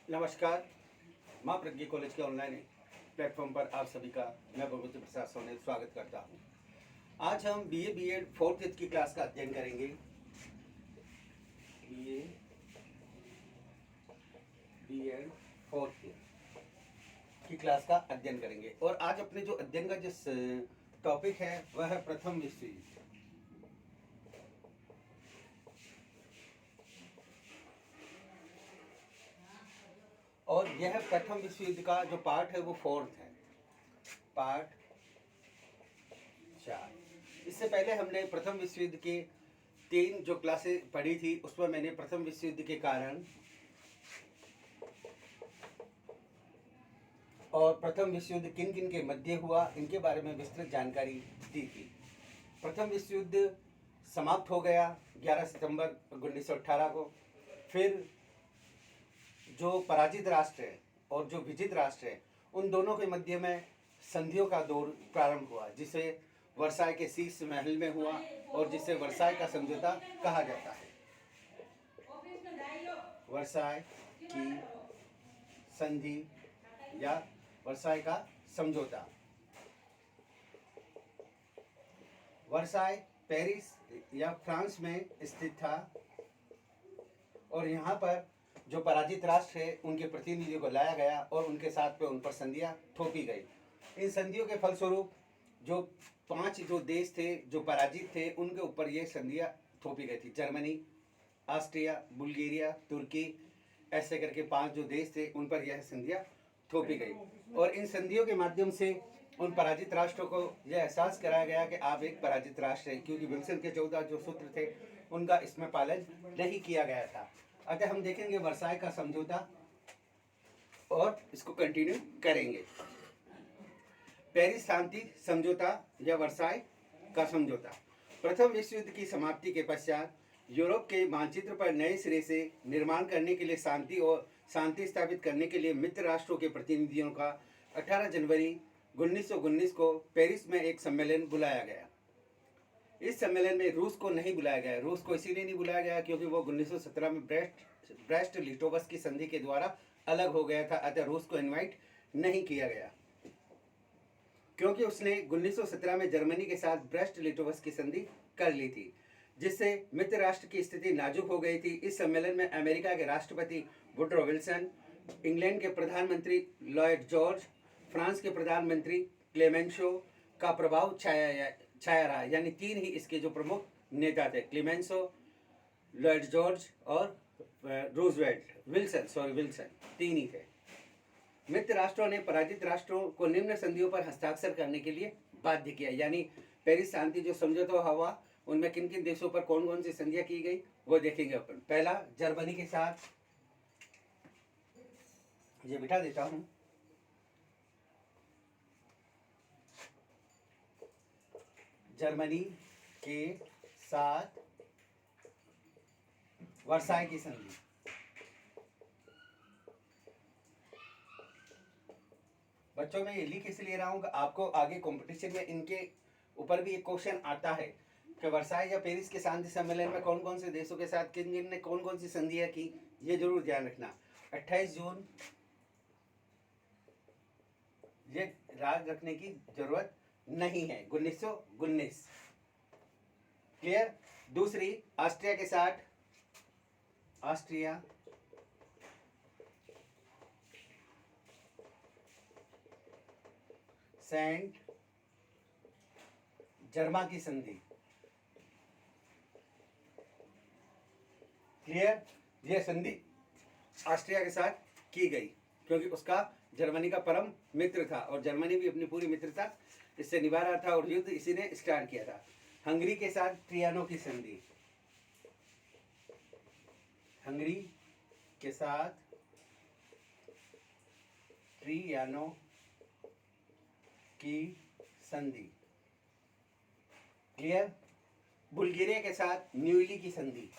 नमस्कार। माँ प्रज्ञा कॉलेज के ऑनलाइन प्लेटफॉर्म पर आप सभी का मैं भगवती प्रसाद सोने स्वागत करता हूँ। आज हम बीए बीएड फोर्थ ईयर की क्लास का अध्ययन करेंगे। बीए बीएड फोर्थ ईयर की क्लास का अध्ययन करेंगे और आज अपने जो अध्ययन का जिस टॉपिक है वह है प्रथम विश्व युद्ध। और यह प्रथम विश्व युद्ध का जो पार्ट है वो फोर्थ है, पार्ट 4। इससे पहले हमने प्रथम विश्व युद्ध के 3 जो क्लासेस पढ़ी थी उसमें मैंने प्रथम विश्व युद्ध के कारण और प्रथम विश्व युद्ध किन किन के मध्य हुआ इनके बारे में विस्तृत जानकारी दी थी। प्रथम विश्व युद्ध समाप्त हो गया 11 सितंबर 1918 को। फिर जो पराजित राष्ट्र है और जो विजित राष्ट्र है उन दोनों के मध्य में संधियों का दौर प्रारंभ हुआ, जिसे वर्साय के शीर्ष महल में हुआ और जिसे वर्साय का समझौता कहा जाता है। वर्साय की संधि या वर्साय का समझौता। वर्साय पेरिस या फ्रांस में स्थित था और यहाँ पर जो पराजित राष्ट्र है उनके प्रतिनिधियों को लाया गया और उनके साथ पे उन पर संधियाँ थोपी गई। इन संधियों के फलस्वरूप जो 5 जो देश थे जो पराजित थे उनके ऊपर ये संधियाँ थोपी गई थी। जर्मनी, ऑस्ट्रिया, बुल्गारिया, तुर्की, ऐसे करके 5 जो देश थे उन पर यह संधियाँ थोपी गई और इन संधियों के माध्यम से उन पराजित राष्ट्रों को यह एहसास कराया गया कि आप एक पराजित राष्ट्र हैं, क्योंकि विल्सन के 14 जो सूत्र थे उनका इसमें पालन नहीं किया गया था। अतः हम देखेंगे वर्साय का समझौता और इसको कंटिन्यू करेंगे। पेरिस शांति समझौता या वर्साय का समझौता। प्रथम विश्व युद्ध की समाप्ति के पश्चात यूरोप के मानचित्र पर नए सिरे से निर्माण करने के लिए शांति स्थापित करने के लिए मित्र राष्ट्रों के प्रतिनिधियों का 18 जनवरी 1919 को पेरिस में एक सम्मेलन बुलाया गया। इस सम्मेलन में रूस को नहीं बुलाया गया। रूस को इसीलिए नहीं बुलाया गया क्योंकि वो 1917 में ब्रेस्ट लिटोवस की संधि के द्वारा अलग हो गया था, अतः रूस को इनवाइट नहीं किया गया, क्योंकि उसने 1917 में जर्मनी के साथ ब्रेस्ट लिटोवस की संधि कर ली थी, जिससे मित्र राष्ट्र की स्थिति नाजुक हो गई थी। इस सम्मेलन में अमेरिका के राष्ट्रपति वुडरो विल्सन, इंग्लैंड के प्रधानमंत्री लॉयड जॉर्ज, फ्रांस के प्रधानमंत्री क्लेमेंसो का प्रभाव छाया रहा। यानी 3 ही इसके जो प्रमुख नेता थे, क्लेमेंसो, लॉयड जॉर्ज और विल्सन 3 ही थे। मित्र राष्ट्रों ने पराजित राष्ट्रों को निम्न संधियों पर हस्ताक्षर करने के लिए बाध्य किया। यानी पेरिस शांति जो समझौता हुआ उनमें किन किन देशों पर कौन कौन सी संधियां की गई वो देखेंगे अपन। पहला, जर्मनी के साथ, ये बिठा देता हूं, जर्मनी के साथ वर्साय की संधि। बच्चों में ये लिख इसलिए रहा हूं कि आपको आगे कंपटीशन में इनके ऊपर भी एक क्वेश्चन आता है कि वर्साय या पेरिस के शांति सम्मेलन में कौन कौन से देशों के साथ किन किन ने कौन कौन सी संधियां की, ये जरूर ध्यान रखना। 28 जून, ये याद रखने की जरूरत नहीं है, 1919। क्लियर। दूसरी, ऑस्ट्रिया के साथ, ऑस्ट्रिया सेंट जर्मा की संधि। क्लियर। यह संधि ऑस्ट्रिया के साथ की गई क्योंकि उसका जर्मनी का परम मित्र था और जर्मनी भी अपनी पूरी मित्रता इससे निभा रहा था और युद्ध इसी ने स्टार्ट किया था। हंगरी के साथ ट्रियानो की संधि। हंगरी के साथ ट्रियानो की संधि। क्लियर। बुल्गारिया के साथ न्यूली की संधि।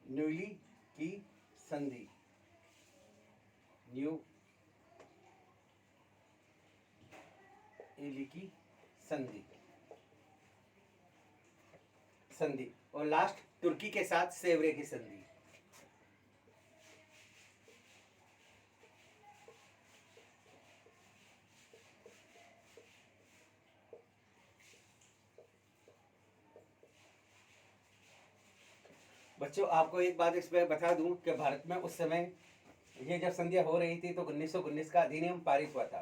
न्यूली की संधि, न्यू एली की संधि, संधि। और लास्ट तुर्की के साथ सेवरे की संधि। बच्चों आपको एक बात इसमें बता दूं कि भारत में उस समय ये जब संधियां हो रही थी तो 1919 का अधिनियम पारित हुआ था,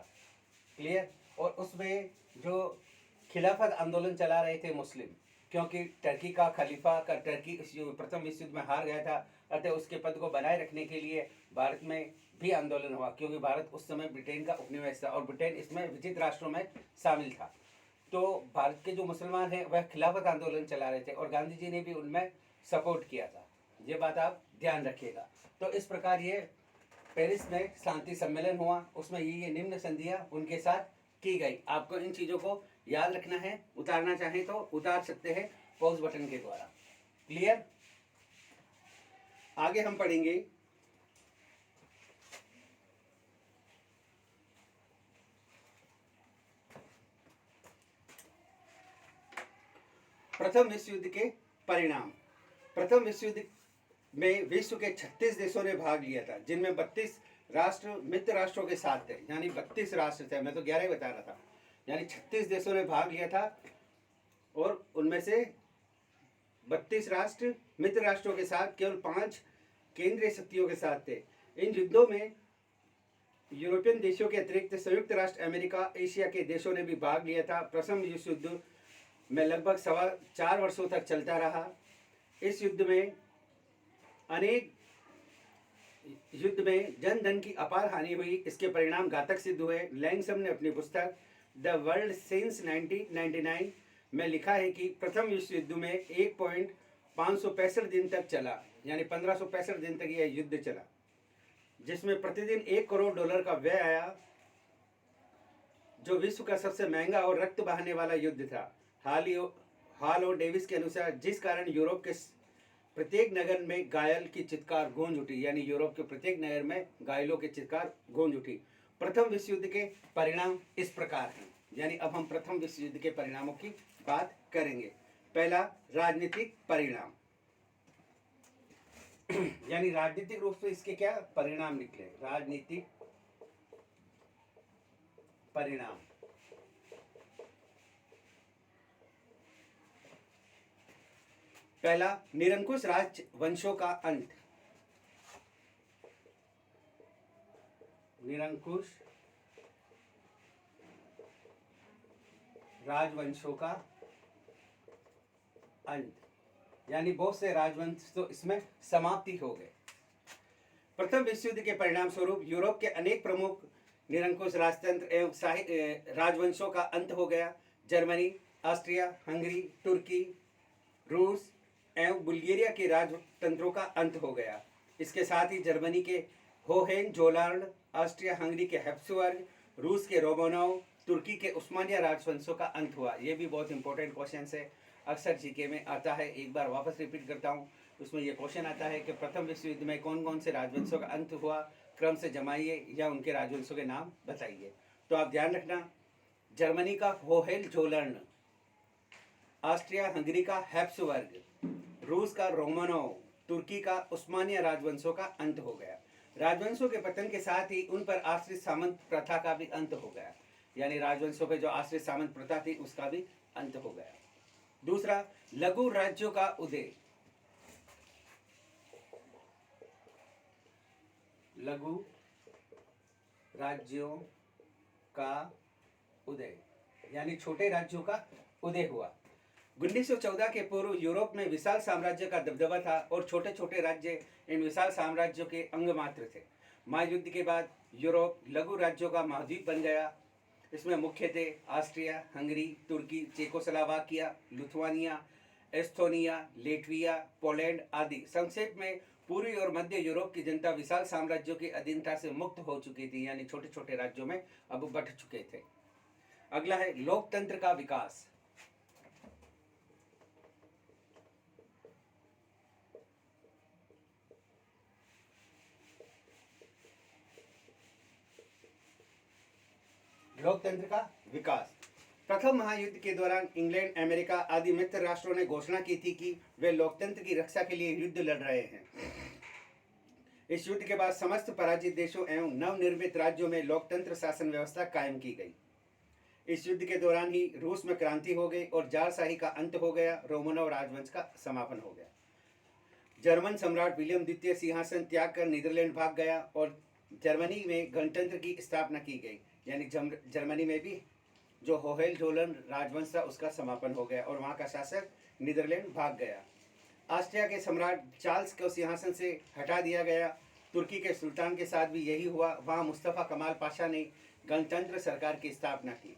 क्लियर। और उसमें जो खिलाफत आंदोलन चला रहे थे मुस्लिम, क्योंकि टर्की का खलीफा का टर्की प्रथम विश्व युद्ध में हार गया था, अतः उसके पद को बनाए रखने के लिए भारत में भी आंदोलन हुआ, क्योंकि भारत उस समय ब्रिटेन का उपनिवेश था और ब्रिटेन इसमें विचित्र राष्ट्रों में शामिल था। तो भारत के जो मुसलमान हैं वह खिलाफत आंदोलन चला रहे थे और गांधी जी ने भी उनमें सपोर्ट किया था। ये बात आप ध्यान रखिएगा। तो इस प्रकार ये पेरिस में शांति सम्मेलन हुआ, उसमें ये निम्न संधियां उनके साथ की गई। आपको इन चीज़ों को याद रखना है, उतारना चाहें तो उतार सकते हैं पॉज बटन के द्वारा, क्लियर। आगे हम पढ़ेंगे प्रथम विश्व युद्ध के परिणाम। प्रथम विश्व युद्ध में विश्व के 36 देशों ने भाग लिया था, जिनमें 32 राष्ट्र मित्र राष्ट्रों के साथ थे, यानी 32 राष्ट्र थे, मैं तो 11 बता रहा था, यानी 36 देशों ने भाग लिया था और उनमें से 32 राष्ट्र मित्र राष्ट्रों के साथ केवल 5 केंद्रीय शक्तियों के साथ थे। इन युद्धों में यूरोपियन देशों के अतिरिक्त संयुक्त राष्ट्र अमेरिका, एशिया के देशों ने भी भाग लिया था। प्रथम विश्व युद्ध में लगभग 4.25 वर्षों तक चलता रहा। इस युद्ध में जन धन की अपार हानि हुई। इसके परिणाम घातक सिद्ध हुए। लैंगसम ने अपनी पुस्तक द वर्ल्ड सिंस 1999 में लिखा है कि प्रथम विश्व युद्ध में 1.565 दिन तक चला, यानी 1565 दिन तक यह युद्ध चला, जिसमें प्रतिदिन $1 करोड़ का व्यय आया, जो विश्व का सबसे महंगा और रक्त बहाने वाला युद्ध था। हॉल और डेविस के अनुसार जिस कारण यूरोप के प्रत्येक नगर में घायल की चित्कार गूंज उठी, यानी यूरोप के प्रत्येक नगर में घायलों की चित्कार गूंज उठी। प्रथम विश्व युद्ध के परिणाम इस प्रकार हैं, यानी अब हम प्रथम विश्व युद्ध के परिणामों की बात करेंगे। पहला, राजनीतिक परिणाम, यानी राजनीतिक रूप से इसके क्या परिणाम निकले। राजनीतिक परिणाम, पहला, निरंकुश राजवंशों का अंत। निरंकुश राजवंशों का अंत, यानी बहुत से राजवंश तो इसमें समाप्ति हो गए। प्रथम विश्व युद्ध के परिणाम स्वरूप यूरोप के अनेक प्रमुख निरंकुश राजतंत्र एवं राजवंशों का अंत हो गया। जर्मनी, ऑस्ट्रिया, हंगरी, तुर्की, रूस एवं बुल्गारिया के राजतंत्रों का अंत हो गया। इसके साथ ही जर्मनी के होहेन-जोदर्न, ऑस्ट्रिया हंगरी के हैब्सबर्ग, रूस के रोमानोव, तुर्की के उस्मानिया राजवंशों का अंत हुआ। ये भी बहुत इंपॉर्टेंट क्वेश्चन है, अक्सर जीके में आता है। एक बार वापस रिपीट करता हूँ, उसमें ये क्वेश्चन आता है कि प्रथम विश्व युद्ध में कौन कौन से राजवंशों का अंत हुआ, क्रम से जमाइए या उनके राजवंशों के नाम बताइए। तो आप ध्यान रखना, जर्मनी का होहेन-जोदर्न, ऑस्ट्रिया हंगरी का हैब्सबर्ग, रूस का रोमानोव, तुर्की का उस्मानिया राजवंशों का अंत हो गया। राजवंशों के पतन के साथ ही उन पर आश्रित सामंत प्रथा का भी अंत हो गया, यानी राजवंशों पे जो आश्रित सामंत प्रथा थी उसका भी अंत हो गया। दूसरा, लघु राज्यों का उदय। लघु राज्यों का उदय, यानी छोटे राज्यों का उदय हुआ। 1914 के पूर्व यूरोप में विशाल साम्राज्य का दबदबा था और छोटे छोटे राज्य इन विशाल साम्राज्यों के अंग मात्र थे। महायुद्ध के बाद यूरोप लघु राज्यों का महाद्वीप बन गया। इसमें मुख्य थे ऑस्ट्रिया हंगरी, तुर्की, चेकोस्लोवाकिया, लिथुआनिया, एस्थोनिया, लेटविया, पोलैंड आदि। संक्षेप में पूर्वी और मध्य यूरोप की जनता विशाल साम्राज्यों की अधीनता से मुक्त हो चुकी थी, यानी छोटे छोटे राज्यों में अब बंट चुके थे। अगला है लोकतंत्र का विकास। लोकतंत्र का विकास, प्रथम महायुद्ध के दौरान इंग्लैंड, अमेरिका आदि मित्र राष्ट्रों ने घोषणा की थी कि वे लोकतंत्र की रक्षा के लिए युद्ध लड़ रहे हैं। इस युद्ध के बाद समस्त पराजित देशों एवं नवनिर्मित राज्यों में लोकतंत्र शासन व्यवस्था कायम की गई। इस युद्ध के दौरान ही रूस में क्रांति हो गई और जारशाही का अंत हो गया, रोमनोव राजवंश का समापन हो गया। जर्मन सम्राट विलियम द्वितीय सिंहासन त्याग कर नीदरलैंड भाग गया और जर्मनी में गणतंत्र की स्थापना की गई, यानी जर्मनी में भी जो होहेंजोलन राजवंश था उसका समापन हो गया और वहाँ का शासक नीदरलैंड भाग गया। ऑस्ट्रिया के सम्राट चार्ल्स को सिंहासन से हटा दिया गया। तुर्की के सुल्तान के साथ भी यही हुआ। वहाँ मुस्तफ़ा कमाल पाशा ने गणतंत्र सरकार की स्थापना की।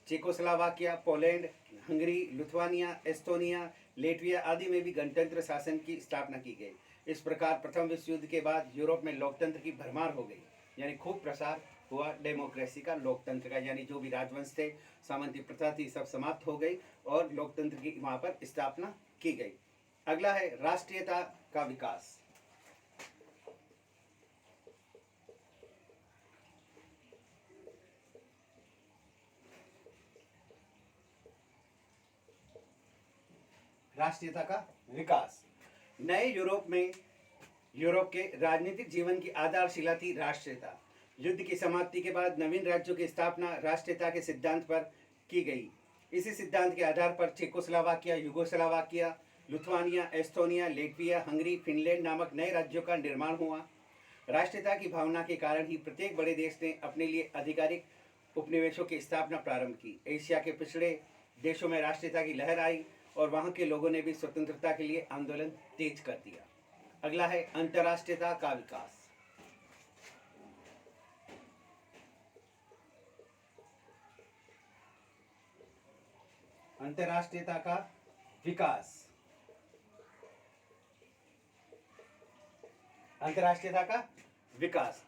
Czechoslovakia, Poland, Hungary, Lithuania, Estonia, Latvia आदि में भी गणतंत्र शासन की स्थापना की गई। इस प्रकार प्रथम विश्व युद्ध के बाद यूरोप में लोकतंत्र की भरमार हो गई, यानी खूब प्रसार हुआ डेमोक्रेसी का, लोकतंत्र का, यानी जो भी राजवंश थे, सामंती प्रथा थी, सब समाप्त हो गई और लोकतंत्र की वहाँ पर स्थापना की गई। अगला है राष्ट्रीयता का विकास। राष्ट्रीयता का विकास। नए यूरोप के राजनीतिक जीवन की आधारशिला थी राष्ट्रीयता। युद्ध की समाप्ति के बाद नवीन राज्यों की स्थापना राष्ट्रीयता के सिद्धांत पर की गई। इसी सिद्धांत के आधार पर Czechoslovakia, Yugoslavia, Lithuania, Estonia, Latvia, Hungary, Finland नामक नए राज्यों का निर्माण हुआ। राष्ट्रीयता की भावना के कारण ही प्रत्येक बड़े देश ने अपने लिए आधिकारिक उपनिवेशों की स्थापना प्रारंभ की। एशिया के पिछड़े देशों में राष्ट्रीयता की लहर आई और वहाँ के लोगों ने भी स्वतंत्रता के लिए आंदोलन तेज कर दिया। अगला है अंतर्राष्ट्रीयता का विकास। अंतर्राष्ट्रीयता का विकास। अंतर्राष्ट्रीयता का विकास।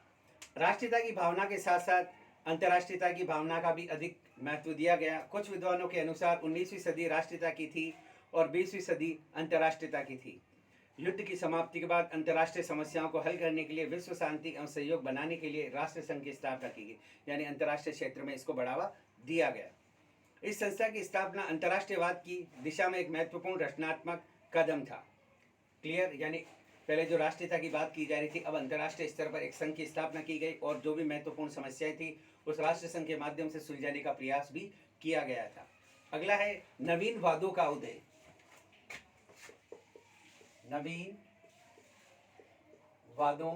राष्ट्रीयता की भावना के साथ साथ अंतर्राष्ट्रीयता की भावना का भी अधिक महत्व दिया गया। कुछ विद्वानों के अनुसार 19वीं सदी राष्ट्रीयता की थी और 20वीं सदी अंतर्राष्ट्रीयता की थी। युद्ध की समाप्ति के बाद अंतर्राष्ट्रीय समस्याओं को हल करने के लिए, विश्व शांति एवं सहयोग बनाने के लिए राष्ट्र संघ की स्थापना की गई, यानी अंतर्राष्ट्रीय क्षेत्र में इसको बढ़ावा दिया गया। इस संस्था की स्थापना अंतर्राष्ट्रीयवाद की दिशा में एक महत्वपूर्ण रचनात्मक कदम था। क्लियर, यानी पहले जो राष्ट्रीयता की बात की जा रही थी, अब अंतर्राष्ट्रीय स्तर पर एक संघ की स्थापना की गई और जो भी महत्वपूर्ण समस्याएं थी उस राष्ट्र संघ के माध्यम से सुलझाने का प्रयास भी किया गया था। अगला है नवीन वादों का उदय। नवीन वादों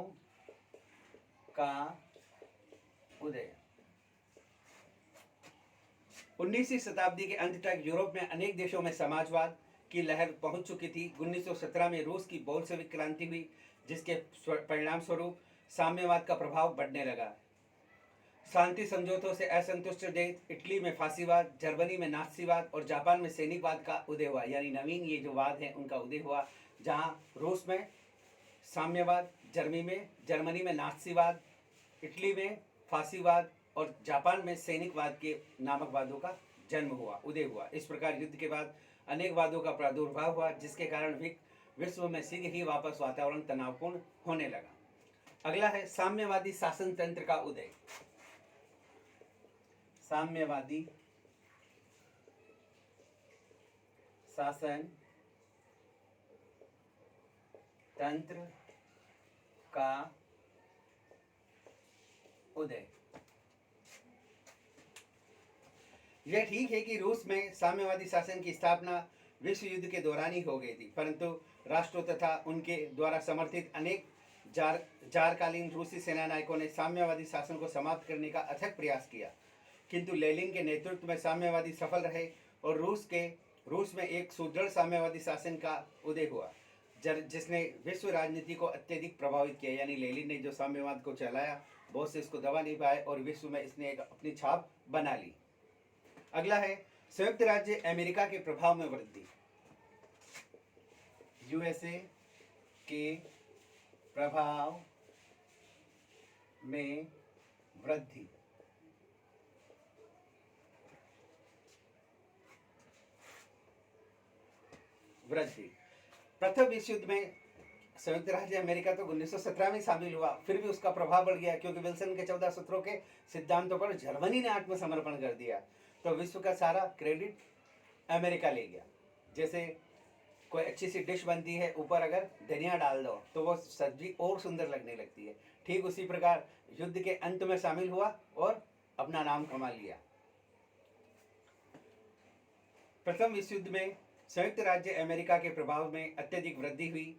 का उदय। 19वीं शताब्दी के अंत तक यूरोप में अनेक देशों में समाजवाद की लहर पहुंच चुकी थी। 1917 में रूस की बोल्शेविक क्रांति हुई, जिसके परिणाम स्वरूप साम्यवाद का प्रभाव बढ़ने लगा। शांति समझौतों से असंतुष्ट देश इटली में फांसीवाद, जर्मनी में नात्सीवाद और जापान में सैनिकवाद का उदय हुआ, यानी नवीन ये जो वाद हैं उनका उदय हुआ, जहां रूस में साम्यवाद, जर्मनी में नात्सीवाद, इटली में फांसीवाद और जापान में सैनिकवाद के नामक वादों का जन्म हुआ, उदय हुआ। इस प्रकार युद्ध के बाद अनेक वादों का प्रादुर्भाव हुआ, जिसके कारण विश्व में शीघ्र ही वापस वातावरण तनावपूर्ण होने लगा। अगला है साम्यवादी शासन तंत्र का उदय। साम्यवादी शासन तंत्र का उदय। यह ठीक है कि रूस में साम्यवादी शासन की स्थापना विश्व युद्ध के दौरान ही हो गई थी, परंतु राष्ट्रों तथा उनके द्वारा समर्थित अनेक जारकालीन रूसी सेना नायकों ने साम्यवादी शासन को समाप्त करने का अथक प्रयास किया, किंतु लेनिन के नेतृत्व में साम्यवादी सफल रहे और रूस में एक सुदृढ़ साम्यवादी शासन का उदय हुआ, जिसने विश्व राजनीति को अत्यधिक प्रभावित किया। यानी लेनिन ने जो साम्यवाद को चलाया, बहुत से इसको दबा नहीं पाए और विश्व में इसने एक अपनी छाप बना ली। अगला है संयुक्त राज्य अमेरिका के प्रभाव में वृद्धि। यूएसए के प्रभाव में वृद्धि। प्रथम विश्व युद्ध में संयुक्त राज्य अमेरिका तो 1917 में शामिल हुआ, फिर भी उसका प्रभाव बढ़ गया क्योंकि विल्सन के 14 सूत्रों के सिद्धांतों पर जर्मनी ने आत्मसमर्पण कर दिया। तो विश्व का सारा क्रेडिट अमेरिका ले गया। जैसे कोई अच्छी सी डिश बनती है, ऊपर अगर धनिया डाल दो तो वो सब्जी और सुंदर लगने लगती है। ठीक उसी प्रकार युद्ध के अंत में शामिल हुआ और अपना नाम कमा लिया। प्रथम विश्व युद्ध में संयुक्त राज्य अमेरिका के प्रभाव में अत्यधिक वृद्धि हुई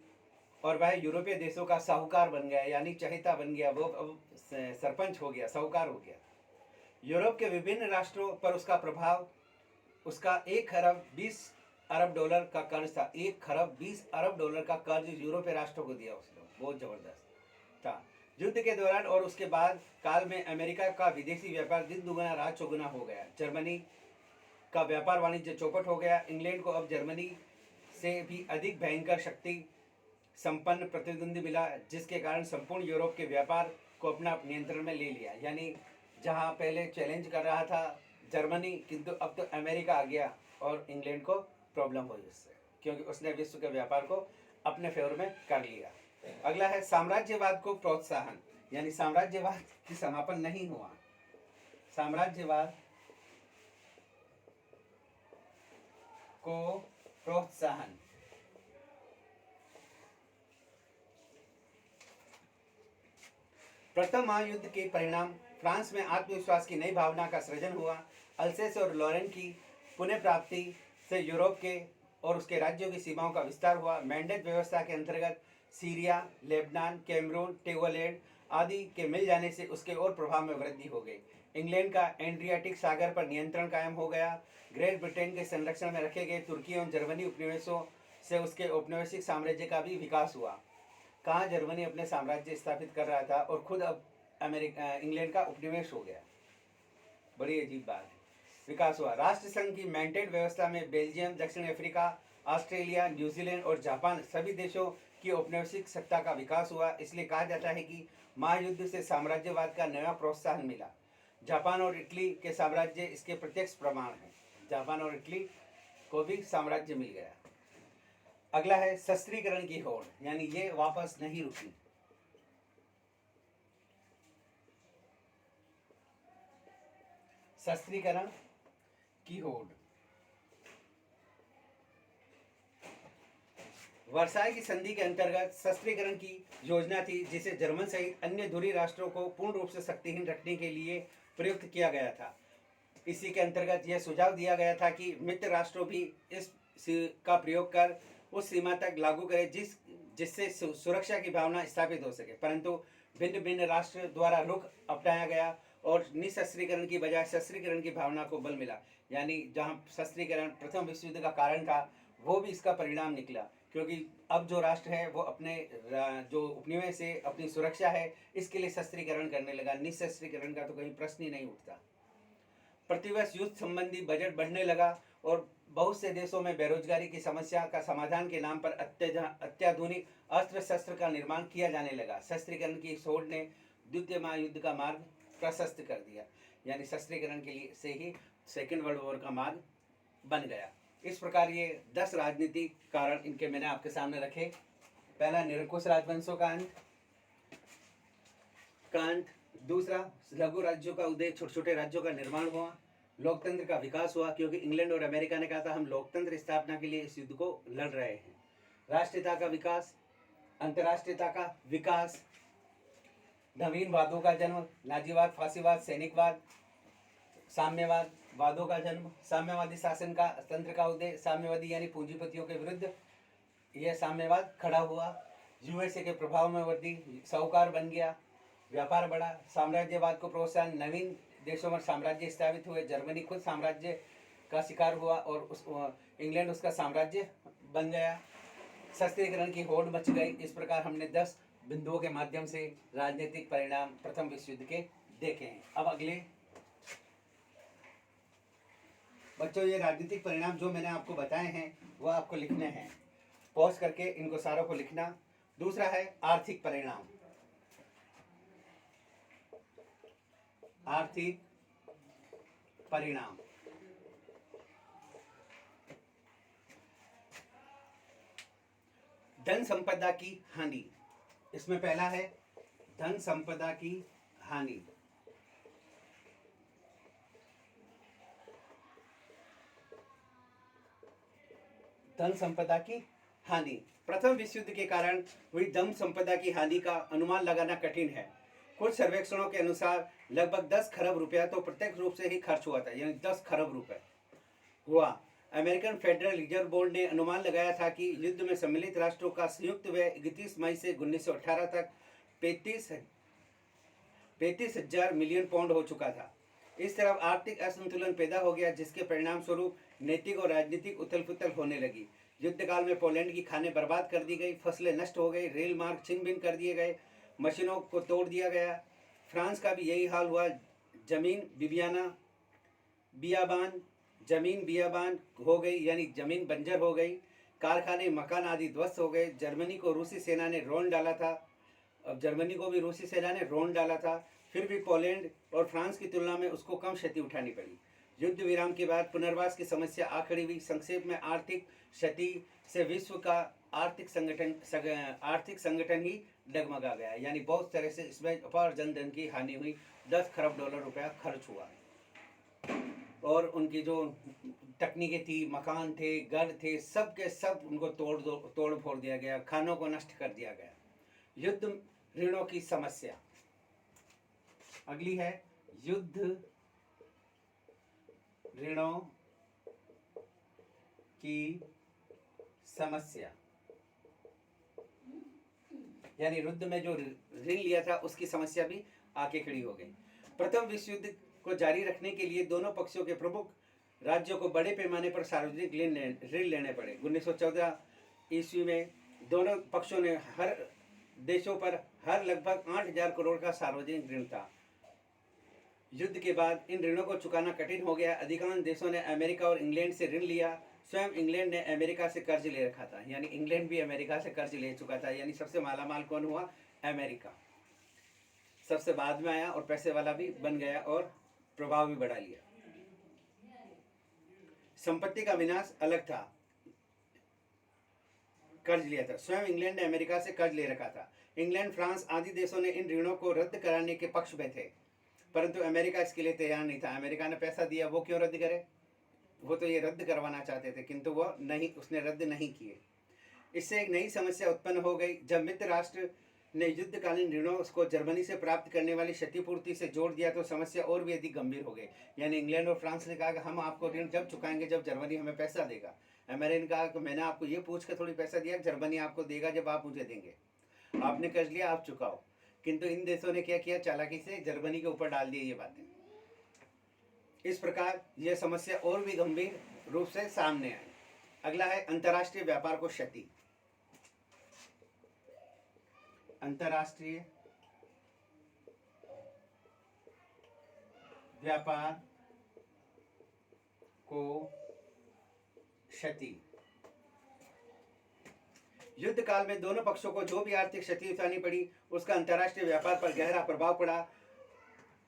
और वह यूरोपीय देशों का साहूकार बन गया, यानी चहेता बन गया। वो अब सरपंच हो गया, साहूकार हो गया। यूरोप के विभिन्न राष्ट्रों पर उसका प्रभाव, उसका 1 खरब 20 अरब डॉलर का कर्ज था। 1 खरब 20 अरब डॉलर का कर्ज यूरोपीय राष्ट्रों को दिया उसने, बहुत जबरदस्त था। युद्ध के दौरान और उसके बाद काल में अमेरिका का विदेशी व्यापार दिन दुगना रात चौगुना हो गया। जर्मनी का व्यापार वाणिज्य चौपट हो गया। इंग्लैंड को अब जर्मनी से भी अधिक भयंकर शक्ति संपन्न प्रतिद्वंदी मिला, जिसके कारण संपूर्ण यूरोप के व्यापार को अपना नियंत्रण में ले लिया। यानी जहां पहले चैलेंज कर रहा था जर्मनी, किंतु अब तो अमेरिका आ गया और इंग्लैंड को प्रॉब्लम हुई उससे, क्योंकि उसने विश्व के व्यापार को अपने फेवर में कर लिया। अगला है साम्राज्यवाद को प्रोत्साहन, यानी साम्राज्यवाद की समापन नहीं हुआ। साम्राज्यवाद को प्रोत्साहन। प्रथम महायुद्ध के परिणाम फ्रांस में आत्मविश्वास की नई भावना का सृजन हुआ। अल्सेस और लॉरेन की पुनः प्राप्ति से यूरोप के और उसके राज्यों की सीमाओं का विस्तार हुआ। मेंडेज व्यवस्था के अंतर्गत सीरिया, लेबनान, कैमरून, टेगोलैंड आदि के मिल जाने से उसके और प्रभाव में वृद्धि हो गई। इंग्लैंड का एड्रियाटिक सागर पर नियंत्रण कायम हो गया। ग्रेट ब्रिटेन के संरक्षण में रखे गए तुर्की और जर्मनी उपनिवेशों से उसके औपनिवेशिक साम्राज्य का भी विकास हुआ। कहाँ जर्मनी अपने साम्राज्य स्थापित कर रहा था और खुद अब इंग्लैंड का उपनिवेश हो गया। बड़ी अजीब बात है। विकास हुआ। राष्ट्र संघ की मेंटेड व्यवस्था में बेल्जियम, दक्षिण अफ्रीका, ऑस्ट्रेलिया, न्यूजीलैंड और जापान सभी देशों की औपनिवेशिक सत्ता का विकास हुआ। इसलिए कहा जाता है कि महायुद्ध से साम्राज्यवाद का नया प्रोत्साहन मिला। जापान और इटली के साम्राज्य इसके प्रत्यक्ष प्रमाण हैं। जापान और इटली को भी साम्राज्य मिल गया। अगला है शस्त्रीकरण की होड़, यानी ये वापस नहीं रुकी। शस्त्रीकरण की होड़। वर्साई की संधि के अंतर्गत शस्त्रीकरण की योजना थी, जिसे जर्मन सहित अन्य धुरी राष्ट्रों को पूर्ण रूप से शक्तिहीन रखने के लिए प्रयुक्त किया गया था। इसी के अंतर्गत यह सुझाव दिया गया था कि मित्र राष्ट्रों भी इस का प्रयोग कर उस सीमा तक लागू करें जिससे सुरक्षा की भावना स्थापित हो सके। परंतु भिन्न भिन्न राष्ट्र द्वारा रुख अपनाया गया और निशस्त्रीकरण की बजाय शस्त्रीकरण की भावना को बल मिला। यानी जहां शस्त्रीकरण प्रथम विश्व युद्ध का कारण था, वो भी इसका परिणाम निकला, क्योंकि अब जो राष्ट्र है वो अपने जो उपनिवेश से अपनी सुरक्षा है इसके लिए शस्त्रीकरण करने लगा। निशस्त्रीकरण का तो कहीं प्रश्न ही नहीं उठता। प्रतिवर्ष युद्ध संबंधी बजट बढ़ने लगा और बहुत से देशों में बेरोजगारी की समस्या का समाधान के नाम पर अत्याधुनिक अस्त्र शस्त्र का निर्माण किया जाने लगा। शस्त्रीकरण की होड़ ने द्वितीय महायुद्ध का मार्ग प्रशस्त कर दिया। यानी शस्त्रीकरण के लिए से ही सेकेंड वर्ल्ड वॉर का मार्ग बन गया। इस प्रकार ये 10 राजनीतिक कारण इनके मैंने आपके सामने रखे। पहला, निरंकुश राजवंशों का अंत। दूसरा, लघु राज्यों का उदय, छोटे छोटे राज्यों का निर्माण हुआ। लोकतंत्र का विकास हुआ, क्योंकि इंग्लैंड और अमेरिका ने कहा था हम लोकतंत्र स्थापना के लिए इस युद्ध को लड़ रहे हैं। राष्ट्रीयता का विकास, अंतर्राष्ट्रीयता का विकास, नवीन वादों का जन्म, नाजीवाद, फांसीवाद, सैनिकवाद, साम्यवाद वादों का जन्म, साम्यवादी शासन का तंत्र का उदय, साम्यवादी यानी पूंजीपतियों के विरुद्ध यह साम्यवाद खड़ा हुआ। यूएसए के प्रभाव में वृद्धि, साहूकार बन गया, व्यापार बढ़ा, साम्राज्यवाद को प्रोत्साहन, नवीन देशों में साम्राज्य स्थापित हुए। जर्मनी खुद साम्राज्य का शिकार हुआ और इंग्लैंड उसका साम्राज्य बन गया। शस्त्रीकरण की होड़ मच गई। इस प्रकार हमने 10 बिंदुओं के माध्यम से राजनीतिक परिणाम प्रथम विश्व युद्ध के देखे हैं। अब अगले बच्चों, ये राजनीतिक परिणाम जो मैंने आपको बताए हैं वह आपको लिखने हैं। पॉज करके इनको सारों को लिखना। दूसरा है आर्थिक परिणाम। आर्थिक परिणाम। धन संपदा की हानि। इसमें पहला है धन संपदा की हानि। धन संपदा की हानि। प्रथम विश्व युद्ध के कारण हुई धन संपदा की हानि का अनुमान लगाना कठिन है। कुछ सर्वेक्षणों के अनुसार लगभग 10 खरब रुपया तो प्रत्यक्ष रूप से ही खर्च हुआ था, यानी 10 खरब रुपए हुआ। अमेरिकन फेडरल रिजर्व बोर्ड ने अनुमान लगाया था कि युद्ध में सम्मिलित राष्ट्रों का संयुक्त व्यय 31 मई से 1918 तक 35,000 मिलियन पाउंड हो चुका था। इस तरफ आर्थिक असंतुलन पैदा हो गया, जिसके परिणाम स्वरूप नैतिक और राजनीतिक उथल पुथल होने लगी। युद्ध काल में पोलैंड की खानें बर्बाद कर दी गई, फसलें नष्ट हो गई, रेल मार्ग छिन्न भिन्न कर दिए गए, मशीनों को तोड़ दिया गया। फ्रांस का भी यही हाल हुआ। जमीन बियाबान हो गई, यानी जमीन बंजर हो गई। कारखाने, मकान आदि ध्वस्त हो गए। जर्मनी को रूसी सेना ने रोन डाला था। अब जर्मनी को भी रूसी सेना ने रोन डाला था, फिर भी पोलैंड और फ्रांस की तुलना में उसको कम क्षति उठानी पड़ी। युद्ध विराम के बाद पुनर्वास की समस्या आ खड़ी हुई। संक्षेप में आर्थिक क्षति से विश्व का आर्थिक संगठन ही डगमगा गया, यानी बहुत तरह से इसमें अपार जनधन की हानि हुई। 10 खरब डॉलर रुपया खर्च हुआ और उनकी जो तकनीकें थी, मकान थे, घर थे, सब के सब उनको तोड़ फोड़ दिया गया, खानों को नष्ट कर दिया गया। युद्ध ऋणों की समस्या। अगली है युद्ध ऋणों की समस्या, यानी युद्ध में जो ऋण लिया था उसकी समस्या भी आके खड़ी हो गई। प्रथम विश्व युद्ध को जारी रखने के लिए दोनों पक्षों के प्रमुख राज्यों को बड़े पैमाने पर सार्वजनिक ऋण लेने पड़े। 1914 ईस्वी में दोनों पक्षों ने हर देशों पर हर लगभग 8,000 करोड़ का सार्वजनिक ऋण था। युद्ध के बाद इन ऋणों को चुकाना कठिन हो गया। अधिकांश देशों ने अमेरिका और इंग्लैंड से ऋण लिया। स्वयं इंग्लैंड ने अमेरिका से कर्ज ले रखा था, यानी इंग्लैंड भी अमेरिका से कर्ज ले चुका था। यानी सबसे मालामाल कौन हुआ? अमेरिका सबसे बाद में आया और पैसे वाला भी बन गया और प्रभाव भी बढ़ा लिया। संपत्ति का विनाश अलग था, कर्ज लिया था। स्वयं इंग्लैंड ने अमेरिका से कर्ज ले रखा था। इंग्लैंड, फ्रांस आदि देशों ने इन ऋणों को रद्द कराने के पक्ष में थे, परंतु अमेरिका इसके लिए तैयार नहीं था। अमेरिका ने पैसा दिया, वो क्यों रद्द करे? वो तो ये रद्द करवाना चाहते थे, किंतु वो नहीं, उसने रद्द नहीं किए। इससे एक नई समस्या उत्पन्न हो गई। जब मित्र राष्ट्र ने युद्धकालीन ऋणों को जर्मनी से प्राप्त करने वाली क्षतिपूर्ति से जोड़ दिया तो समस्या और भी अधिक गंभीर हो गई। यानी इंग्लैंड और फ्रांस ने कहा कि हम आपको ऋण जब चुकाएंगे जब जर्मनी हमें पैसा देगा। अमेरिका ने कहा कि मैंने आपको ये पूछ कर थोड़ी पैसा दिया, जर्मनी आपको देगा जब आप मुझे देंगे। आपने कर्ज लिया, आप चुकाओ। किंतु इन देशों ने क्या किया? चालाकी से जर्मनी के ऊपर डाल दी ये बातें। इस प्रकार यह समस्या और भी गंभीर रूप से सामने आई। अगला है अंतर्राष्ट्रीय व्यापार को क्षति। अंतर्राष्ट्रीय व्यापार को क्षति। युद्ध काल में दोनों पक्षों को जो भी आर्थिक क्षति उठानी पड़ी, उसका अंतर्राष्ट्रीय व्यापार पर गहरा प्रभाव पड़ा।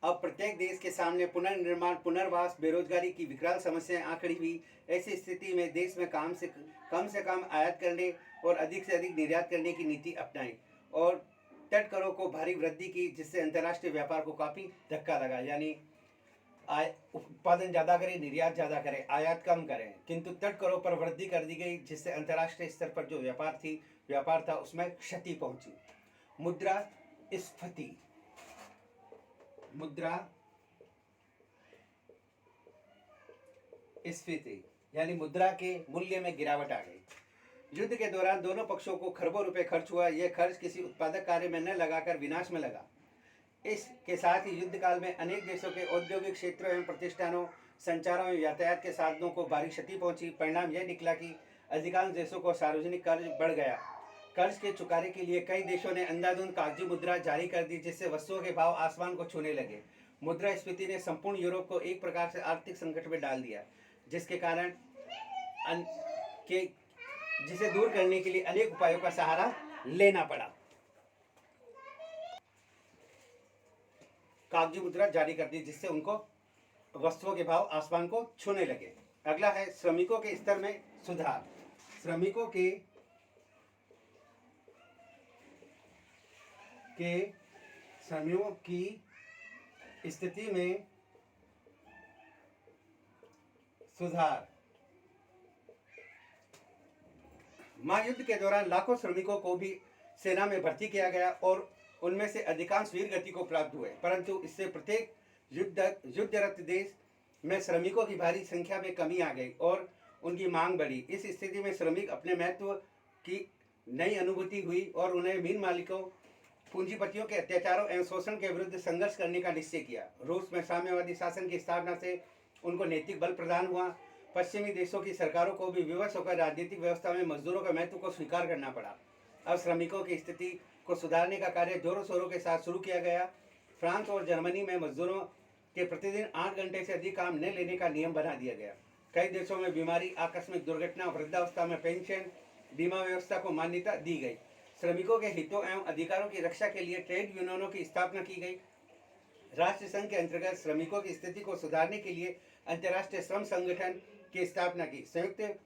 अब प्रत्येक देश के सामने पुनर्निर्माण, पुनर्वास, बेरोजगारी की विकराल समस्याएं आ खड़ी हुई। ऐसी स्थिति में देश में कम से कम आयात करने और अधिक से अधिक निर्यात करने की नीति अपनाई और तट करों को भारी वृद्धि की, जिससे अंतर्राष्ट्रीय व्यापार को काफ़ी धक्का लगा। यानी उत्पादन ज़्यादा करें, निर्यात ज़्यादा करें, आयात कम करें, किंतु तट करों पर वृद्धि कर दी गई, जिससे अंतर्राष्ट्रीय स्तर पर जो व्यापार था उसमें क्षति पहुंची। मुद्रास्फीति यानी मुद्रा के मूल्य में गिरावट आ गई। युद्ध के दौरान दोनों पक्षों को खरबों रुपए खर्च हुआ। यह खर्च किसी उत्पादक कार्य में न लगाकर विनाश में लगा। इसके साथ ही युद्ध काल में अनेक देशों के औद्योगिक क्षेत्रों एवं प्रतिष्ठानों, संचारों एवं यातायात के साधनों को भारी क्षति पहुंची। परिणाम यह निकला कि अधिकांश देशों को सार्वजनिक कर्ज बढ़ गया। कर्ज के चुकाने के लिए कई देशों ने अंधाधुंध कागजी मुद्रा जारी कर दी, जिससे वस्तुओं के भाव आसमान को छूने लगे। मुद्रास्फीति ने संपूर्ण यूरोप को एक प्रकार से आर्थिक संकट में डाल दिया, जिसके कारण जिसे दूर करने के लिए अनेक उपायों का सहारा लेना पड़ा। कागजी मुद्रा जारी कर दी, जिससे उनको वस्तुओं के भाव आसमान को छूने लगे। अगला है श्रमिकों के स्तर में सुधार। श्रमिकों की स्थिति में सुधार। महायुद्ध के दौरान लाखों श्रमिकों को भी सेना में भर्ती किया गया और उनमें से अधिकांश वीर गति को प्राप्त हुए, परंतु इससे प्रत्येक युद्धरत देश में श्रमिकों की भारी संख्या में कमी आ गई और उनकी मांग बढ़ी। इस स्थिति में श्रमिक अपने महत्व की नई अनुभूति हुई और उन्हें मीन मालिकों, पूंजीपतियों के अत्याचारों एवं शोषण के विरुद्ध संघर्ष करने का निश्चय किया। रूस में साम्यवादी शासन की स्थापना से उनको नैतिक बल प्रदान हुआ। पश्चिमी देशों की सरकारों को भी विवश होकर राजनीतिक व्यवस्था में मजदूरों के महत्व को स्वीकार करना पड़ा। अब श्रमिकों की स्थिति को सुधारने का कार्य जोरों शोरों के साथ शुरू किया गया। फ्रांस और जर्मनी में मजदूरों के प्रतिदिन 8 घंटे से अधिक काम न लेने का नियम बना दिया गया। कई देशों में बीमारी, आकस्मिक दुर्घटना, वृद्धावस्था में पेंशन, बीमा व्यवस्था को मान्यता दी गई। श्रमिकों के हितों एवं अधिकारों की रक्षा के लिए ट्रेड यूनियनों की स्थापना की गई। राष्ट्र संघ के अंतर्गत श्रमिकों की स्थिति को सुधारने के लिए अंतर्राष्ट्रीय श्रम संगठन की स्थापना की। संयुक्त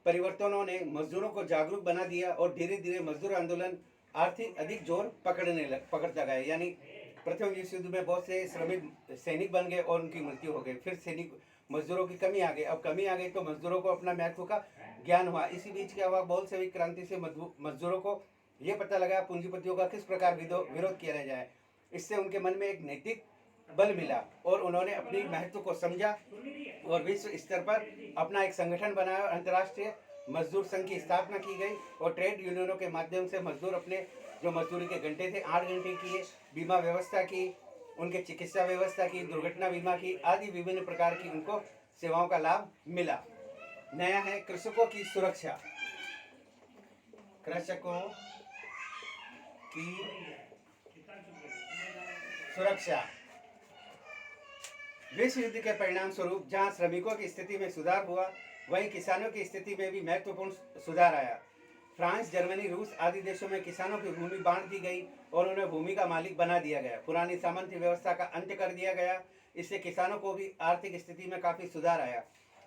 परिवर्तनों ने मजदूरों को जागरूक बना दिया और धीरे धीरे मजदूर आंदोलन आर्थिक अधिक जोर पकड़ता गया। यानी प्रथम विश्व युद्ध में बहुत से श्रमिक सैनिक बन गए और उनकी मृत्यु हो गई। फिर सैनिक मजदूरों की कमी आ गई। अब कमी आ गई तो मजदूरों को अपना महत्व का ज्ञान हुआ। इसी बीच क्या हुआ, बोल्शेविक क्रांति से मजदूरों को ये पता लगा पूंजीपतियों का किस प्रकार विरोध किया जाए। इससे उनके मन में एक नैतिक बल मिला और उन्होंने अपनी महत्व को समझा और विश्व स्तर पर अपना एक संगठन बनाया और अंतर्राष्ट्रीय मजदूर संघ की स्थापना की गई। और ट्रेड यूनियनों के माध्यम से मजदूर अपने जो मजदूरी के घंटे थे 8 घंटे किए, बीमा व्यवस्था की, उनके चिकित्सा व्यवस्था की, दुर्घटना बीमा की आदि विभिन्न प्रकार की उनको सेवाओं का लाभ मिला। नया है कृषकों की सुरक्षा। कृषकों की सुरक्षा। विश्व युद्ध के परिणाम स्वरूप जहां श्रमिकों की स्थिति में सुधार हुआ, वहीं किसानों की स्थिति में भी महत्वपूर्ण सुधार आया। फ्रांस, जर्मनी, रूस आदि देशों में किसानों की भूमि बांट दी गई और उन्हें भूमि का मालिक बना दिया गया। पुरानी सामंती व्यवस्था का अंत्य कर दिया गया। इससे किसानों को भी आर्थिक स्थिति में काफी सुधार आया।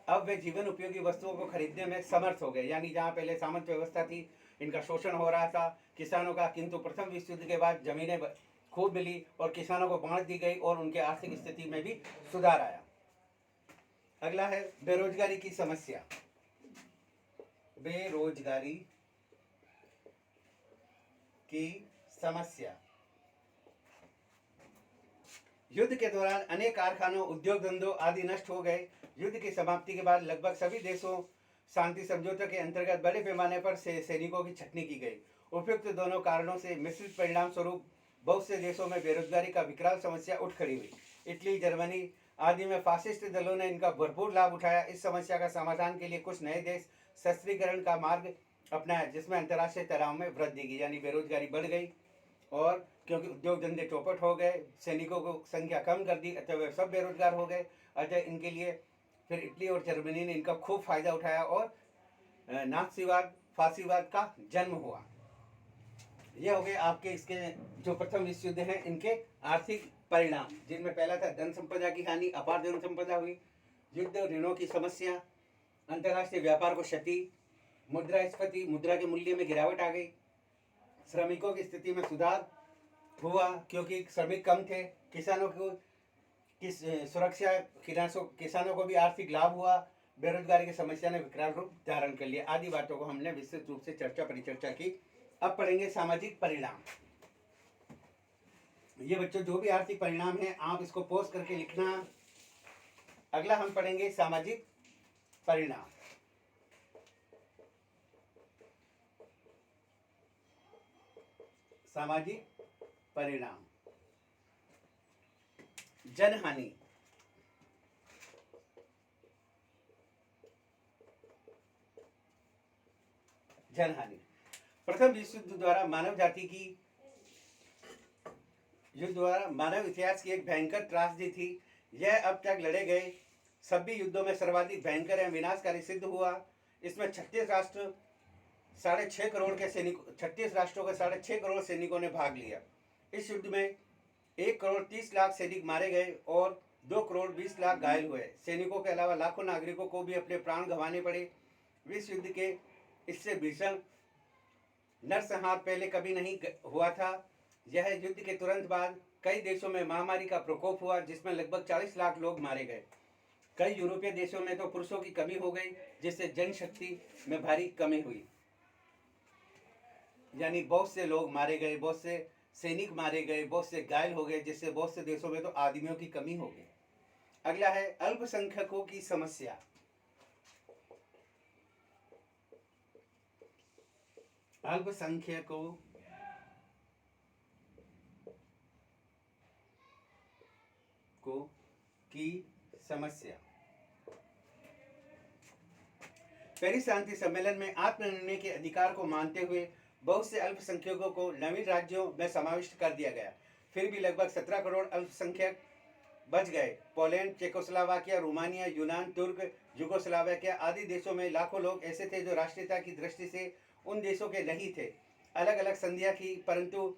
अब वे जीवन उपयोगी वस्तुओं को खरीदने में समर्थ हो गए। यानी जहाँ पहले सामंत व्यवस्था थी, इनका शोषण हो रहा था किसानों का, किंतु प्रथम विश्व युद्ध के बाद जमीनें खूब मिली और किसानों को बांट दी गई और उनके आर्थिक स्थिति में भी सुधार आया। अगला है बेरोजगारी की समस्या। बेरोजगारी की समस्या। युद्ध के दौरान अनेक कारखानों, उद्योग धंधों आदि नष्ट हो गए। युद्ध की समाप्ति के बाद लगभग सभी देशों शांति समझौते के अंतर्गत बड़े पैमाने पर सैनिकों की छटनी की गई। उपयुक्त दोनों कारणों से मिश्रित परिणाम स्वरूप बहुत से देशों में बेरोजगारी का विकराल समस्या उठ खड़ी हुई। इटली, जर्मनी आदि में फासिस्ट दलों ने इनका भरपूर लाभ उठाया। इस समस्या का समाधान के लिए कुछ नए देश सशस्त्रीकरण का मार्ग अपनाया, जिसमें अंतर्राष्ट्रीय तनाव में वृद्धि की, यानी बेरोजगारी बढ़ गई और क्योंकि उद्योग धंधे चौपट हो गए, सैनिकों को संख्या कम कर दी, अतः वे सब बेरोजगार हो गए। अतः इनके लिए फिर इटली और जर्मनी ने इनका खूब फायदा उठाया और नाथसीवाद, फासीवाद का जन्म हुआ। ये हो गए आपके इसके जो प्रथम विश्व युद्ध हैं इनके आर्थिक परिणाम, जिनमें पहला था धन संपदा की हानि, अपार धन संपदा हुई, युद्ध, ऋणों की समस्या, अंतर्राष्ट्रीय व्यापार को क्षति, मुद्रास्फीति, मुद्रा के मूल्य में गिरावट आ गई, श्रमिकों की स्थिति में सुधार हुआ क्योंकि श्रमिक कम थे, किसानों को की सुरक्षा, किसानों को भी आर्थिक लाभ हुआ, बेरोजगारी की समस्या ने विकराल रूप धारण कर लिया। आदि बातों को हमने विस्तृत रूप से परिचर्चा की। अब पढ़ेंगे सामाजिक परिणाम। ये बच्चों जो भी आर्थिक परिणाम है आप इसको पोस्ट करके लिखना। अगला हम पढ़ेंगे सामाजिक परिणाम। सामाजिक परिणाम। जनहानि। जनहानि। प्रथम विश्व युद्ध द्वारा मानव जाति की मानव इतिहास की एक भयंकर त्रासदी थी। यह अब तक लड़े गए सभी युद्धों में सर्वाधिक भयंकर एवं विनाशकारी सिद्ध हुआ। इसमें 36 राष्ट्रों के 6.5 करोड़ सैनिकों ने भाग लिया। इस युद्ध में 1 करोड़ 30 लाख सैनिक मारे गए और 2 करोड़ 20 लाख घायल हुए। सैनिकों के अलावा लाखों नागरिकों को भी अपने प्राण गंवाने पड़े। विश्व युद्ध के इससे भीषण नरसंहार पहले कभी नहीं हुआ था। यह युद्ध के तुरंत बाद कई देशों में महामारी का प्रकोप हुआ, जिसमें लगभग 40 लाख लोग मारे गए। कई यूरोपीय देशों में तो पुरुषों की कमी हो गई, जिससे जनशक्ति में भारी कमी हुई। यानी बहुत से लोग मारे गए, बहुत से सैनिक मारे गए, बहुत से घायल हो गए, जिससे बहुत से देशों में तो आदमियों की कमी हो गई। अगला है अल्पसंख्यकों की समस्या। अल्पसंख्यकों को की समस्या। पेरिस शांति सम्मेलन में आत्मनिर्णय के अधिकार को मानते हुए बहुत से अल्पसंख्यकों को नवीन राज्यों में समाविष्ट कर दिया गया। फिर भी लगभग 17 करोड़ अल्पसंख्यक बच गए। पोलैंड, चेकोस्लोवाकिया, रोमानिया, यूनान, तुर्क, युगोस्लाविया आदि देशों में लाखों लोग ऐसे थे जो राष्ट्रीयता की दृष्टि से उन देशों के नहीं थे। अलग अलग संधियां की, परंतु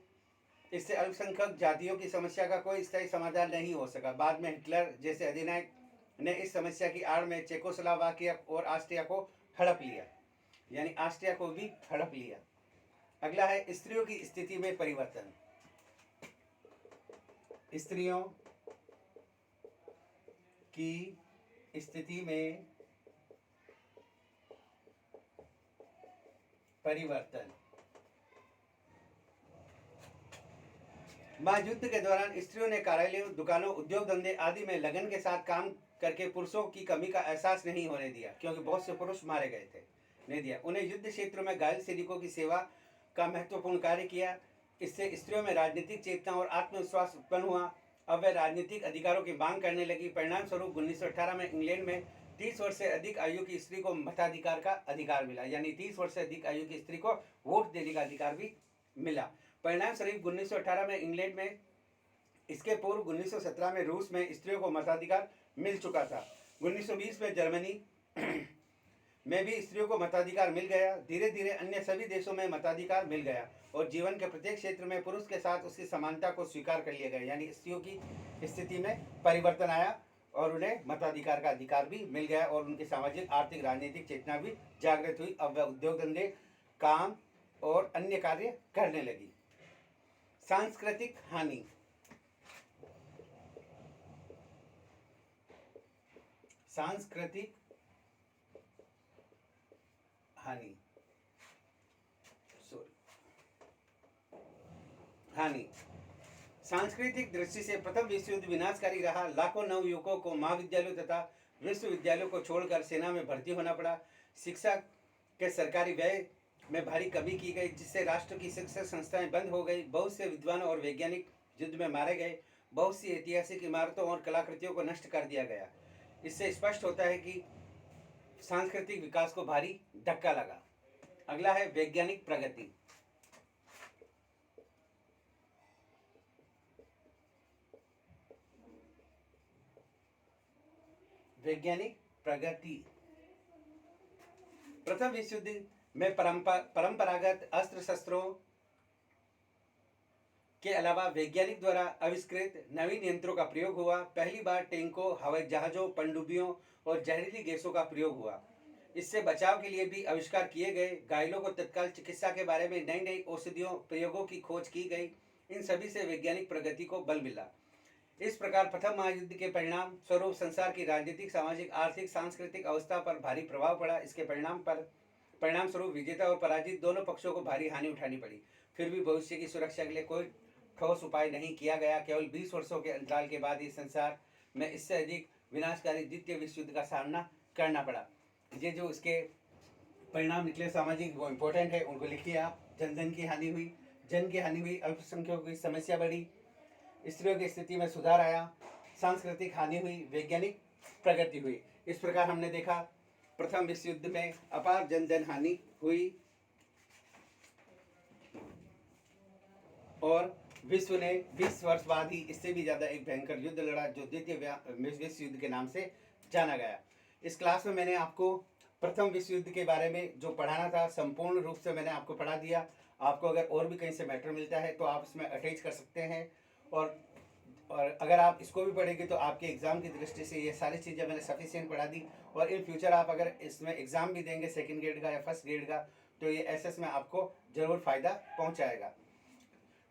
इससे अल्पसंख्यक जातियों की समस्या का कोई स्थायी समाधान नहीं हो सका। बाद में हिटलर जैसे अधिनायक ने इस समस्या की आड़ में चेकोस्लोवाकिया और ऑस्ट्रिया को हड़प लिया, यानी ऑस्ट्रिया को भी हड़प लिया। अगला है स्त्रियों की स्थिति में परिवर्तन। स्त्रियों की स्थिति में परिवर्तन। महायुद्ध के दौरान स्त्रियों ने कार्यालयों, दुकानों, उद्योग धंधे आदि में लगन के साथ काम करके पुरुषों की कमी का एहसास नहीं होने दिया, क्योंकि बहुत से पुरुष मारे गए थे, नहीं दिया। उन्हें युद्ध क्षेत्र में घायल सैनिकों की सेवा का महत्वपूर्ण कार्य किया। इससे स्त्रियों में राजनीतिक चेतना और आत्मविश्वास उत्पन्न हुआ। अब वे राजनीतिक अधिकारों की मांग करने लगी। परिणाम स्वरूप 1918 में इंग्लैंड में 30 वर्ष से अधिक आयु की स्त्री को मताधिकार का अधिकार मिला, यानी 30 वर्ष से अधिक आयु की स्त्री को वोट देने का अधिकार भी मिला। परिणाम स्वरूप 1918 में इंग्लैंड में, इसके पूर्व 1917 में रूस में स्त्रियों को मताधिकार मिल चुका था। 1920 में जर्मनी में भी स्त्रियों को मताधिकार मिल गया। धीरे धीरे अन्य सभी देशों में मताधिकार मिल गया और जीवन के प्रत्येक क्षेत्र में पुरुष के साथ उसकी समानता को स्वीकार कर लिया गया, यानी स्त्रियों की स्थिति में परिवर्तन आया और उन्हें मताधिकार का अधिकार भी मिल गया और उनकी सामाजिक, आर्थिक, राजनीतिक चेतना भी जागृत हुई। अब वह उद्योग धंधे, काम और अन्य कार्य करने लगी। सांस्कृतिक हानि। सांस्कृतिक हानि हानि सांस्कृतिक दृष्टि से प्रथम विश्व युद्ध विनाशकारी रहा। लाखों नवयुवकों को महाविद्यालयों तथा विश्वविद्यालयों को छोड़कर सेना में भर्ती होना पड़ा। शिक्षा के सरकारी व्यय में भारी कमी की गई, जिससे राष्ट्र की शिक्षा संस्थाएं बंद हो गई। बहुत से विद्वान और वैज्ञानिक युद्ध में मारे गए। बहुत सी ऐतिहासिक इमारतों और कलाकृतियों को नष्ट कर दिया गया। इससे स्पष्ट होता है कि सांस्कृतिक विकास को भारी धक्का लगा। अगला है वैज्ञानिक प्रगति। वैज्ञानिक प्रगति। प्रथम विश्व युद्ध में परंपरागत अस्त्र शस्त्रों के अलावा वैज्ञानिक द्वारा आविष्कृत नवीन यंत्रों का प्रयोग हुआ। पहली बार टैंकों, हवाई जहाजों, पनडुब्बियों और जहरीली गैसों का प्रयोग हुआ। इससे बचाव के लिए भी आविष्कार किए गए। घायलों को तत्काल चिकित्सा के बारे में नई नई औषधियों प्रयोगों की खोज की गई। इन सभी से वैज्ञानिक प्रगति को बल मिला। इस प्रकार प्रथम महायुद्ध के परिणाम स्वरूप संसार की राजनीतिक, सामाजिक, आर्थिक, सांस्कृतिक अवस्था पर भारी प्रभाव पड़ा। इसके परिणाम स्वरूप विजेता और पराजित दोनों पक्षों को भारी हानि उठानी पड़ी। फिर भी भविष्य की सुरक्षा के लिए कोई ठोस उपाय नहीं किया गया। केवल 20 वर्षों के अंतराल के बाद ही संसार में इससे अधिक विनाशकारी द्वितीय विश्व युद्ध का सामना करना पड़ा। ये जो इसके परिणाम निकले सामाजिक, वो इम्पोर्टेंट है, उनको लिखिए आप। जन की हानि हुई, अल्पसंख्यकों की समस्या बढ़ी, स्त्रियों की स्थिति में सुधार आया, सांस्कृतिक हानि हुई, वैज्ञानिक प्रगति हुई। इस प्रकार हमने देखा प्रथम विश्व युद्ध में अपार जन हानि हुई और विश्व ने 20 वर्ष बाद ही इससे भी ज़्यादा एक भयंकर युद्ध लड़ा, जो द्वितीय विश्व युद्ध के नाम से जाना गया। इस क्लास में मैंने आपको प्रथम विश्व युद्ध के बारे में जो पढ़ाना था संपूर्ण रूप से मैंने आपको पढ़ा दिया। आपको अगर और भी कहीं से मैटर मिलता है तो आप इसमें अटैच कर सकते हैं और अगर आप इसको भी पढ़ेंगे तो आपके एग्ज़ाम की दृष्टि से ये सारी चीज़ें मैंने सफिशिएंट पढ़ा दी। और इन फ्यूचर आप अगर इसमें एग्ज़ाम भी देंगे सेकंड ग्रेड का या फर्स्ट ग्रेड का, तो ये एसएस में आपको ज़रूर फ़ायदा पहुंचाएगा।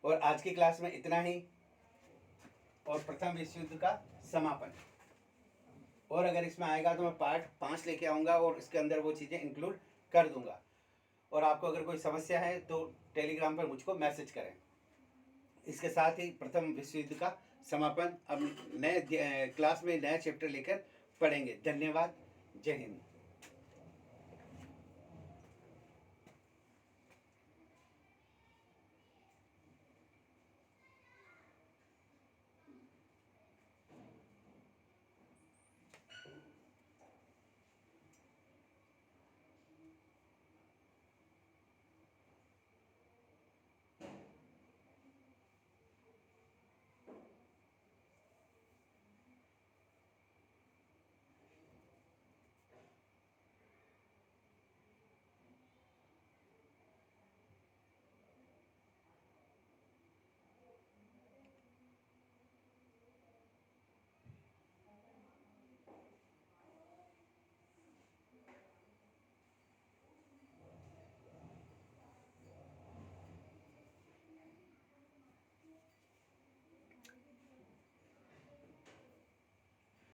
और आज की क्लास में इतना ही, और प्रथम विश्व युद्ध का समापन। और अगर इसमें आएगा तो मैं पार्ट 5 लेके आऊँगा और इसके अंदर वो चीज़ें इंक्लूड कर दूँगा। और आपको अगर कोई समस्या है तो टेलीग्राम पर मुझको मैसेज करें। इसके साथ ही प्रथम विश्व युद्ध का समापन अब नए क्लास में नया चैप्टर लेकर पढ़ेंगे। धन्यवाद। जय हिंद।